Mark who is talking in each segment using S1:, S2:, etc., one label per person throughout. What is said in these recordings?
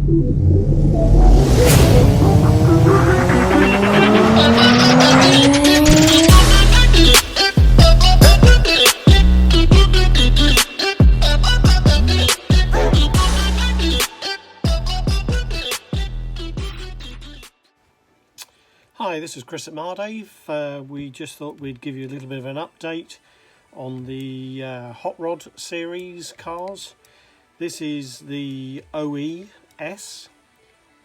S1: Hi, this is Chris at Mardave. We just thought we'd give you a little bit of an update on the Hot Rod series cars. This is the Oe S,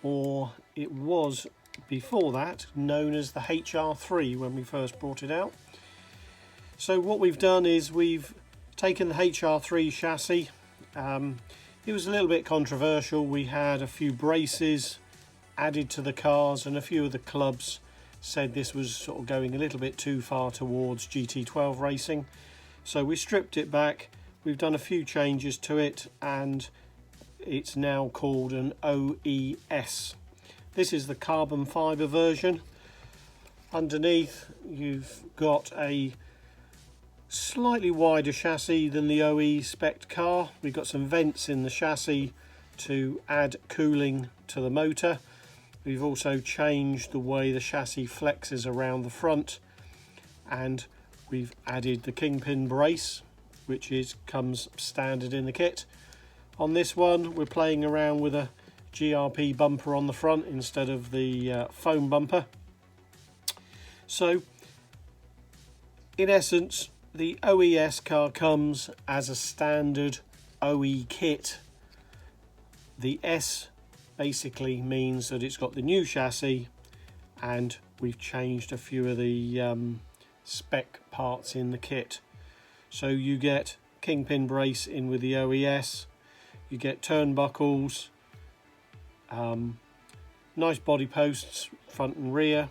S1: or it was before that known as the HR3 when we first brought it out. So what we've done is we've taken the HR3 chassis. It was a little bit controversial. We had a few braces added to the cars, and a few of the clubs said this was sort of going a little bit too far towards GT12 racing. So we stripped it back, we've done a few changes to it, and it's now called an OES. This is the carbon fibre version. Underneath you've got a slightly wider chassis than the OE spec car. We've got some vents in the chassis to add cooling to the motor. We've also changed the way the chassis flexes around the front, and we've added the kingpin brace, which comes standard in the kit. On this one we're playing around with a GRP bumper on the front instead of the foam bumper. So in essence the OES car comes as a standard OE kit. The S basically means that it's got the new chassis, and we've changed a few of the spec parts in the kit. So you get kingpin brace in with the OES, you get turnbuckles, nice body posts front and rear.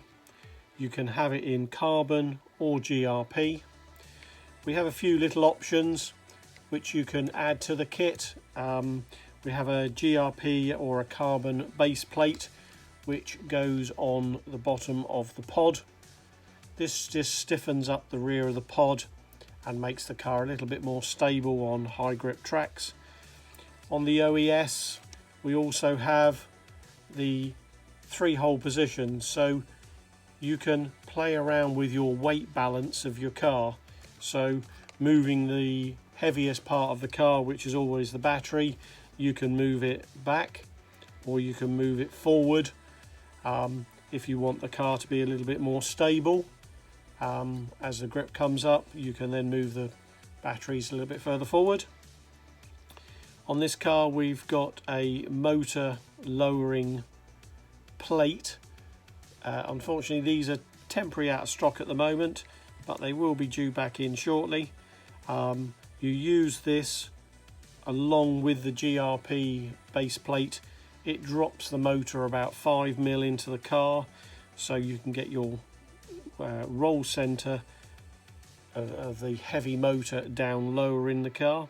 S1: You can have it in carbon or GRP. We have a few little options which you can add to the kit. We have a GRP or a carbon base plate which goes on the bottom of the pod. This just stiffens up the rear of the pod and makes the car a little bit more stable on high grip tracks. On the OES we also have the 3-hole position, so you can play around with your weight balance of your car. So moving the heaviest part of the car, which is always the battery, you can move it back or you can move it forward. If you want the car to be a little bit more stable, as the grip comes up, you can then move the batteries a little bit further forward. On this car we've got a motor lowering plate. Unfortunately these are temporary out of stock at the moment, but they will be due back in shortly. You use this along with the GRP base plate. It drops the motor about 5mm into the car, so you can get your roll centre of the heavy motor down lower in the car.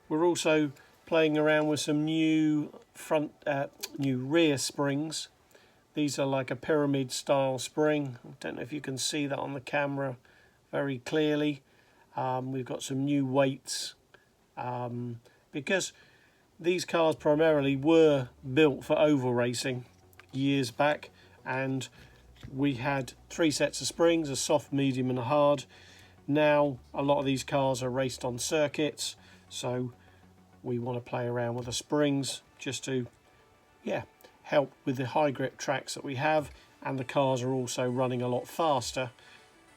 S1: We're also playing around with some new rear springs. These are like a pyramid style spring. I don't know if you can see that on the camera very clearly. We've got some new weights, because these cars primarily were built for oval racing years back, and we had 3 sets of springs, a soft, medium and a hard. Now a lot of these cars are raced on circuits, so we want to play around with the springs just to help with the high grip tracks that we have, and the cars are also running a lot faster.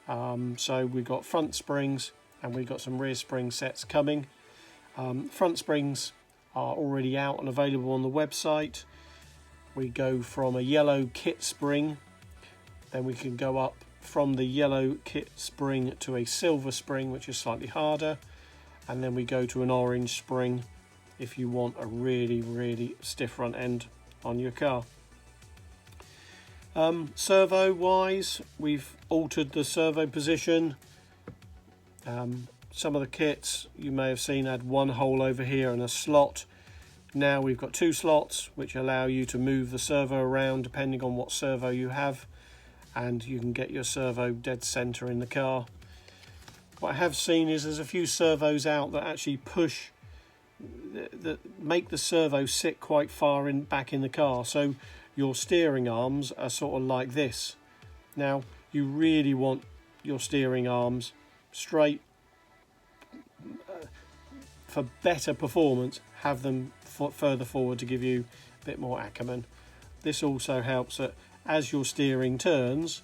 S1: So we've got front springs and we've got some rear spring sets coming. Front springs are already out and available on the website. We go from a yellow kit spring, then we can go up from the yellow kit spring to a silver spring, which is slightly harder, and then we go to an orange spring if you want a really stiff front end on your car. Servo wise, we've altered the servo position. Some of the kits you may have seen had 1 hole over here and a slot. Now we've got 2 slots which allow you to move the servo around depending on what servo you have, and you can get your servo dead center in the car. What I have seen is there's a few servos out that actually push make the servo sit quite far back in the car, so your steering arms are sort of like this. Now you really want your steering arms straight. For better performance, have them further forward to give you a bit more acumen. This also helps that as your steering turns,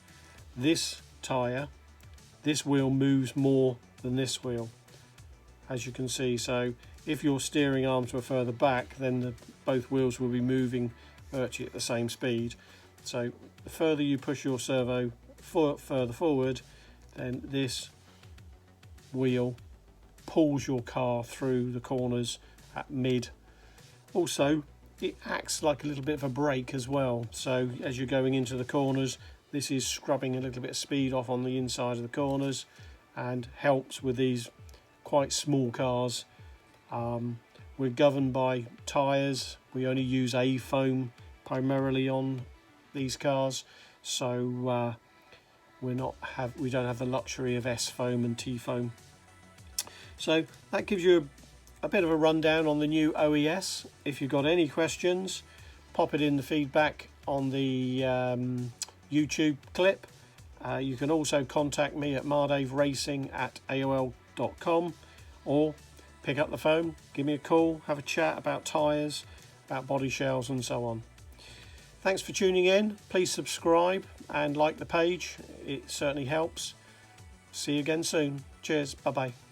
S1: this wheel moves more than this wheel, as you can see. So if your steering arms were further back, then both wheels will be moving virtually at the same speed. So the further you push your servo further forward, then this wheel pulls your car through the corners at mid. Also, it acts like a little bit of a brake as well, so as you're going into the corners, this is scrubbing a little bit of speed off on the inside of the corners and helps with these quite small cars. We're governed by tyres. We only use A foam primarily on these cars, so we don't have the luxury of S foam and T foam. So that gives you a bit of a rundown on the new OES. If you've got any questions, pop it in the feedback on the YouTube clip. You can also contact me at mardaveracing@aol.com, or pick up the phone, give me a call, have a chat about tyres, about body shells and so on. Thanks for tuning in. Please subscribe and like the page. It certainly helps. See you again soon. Cheers. Bye bye.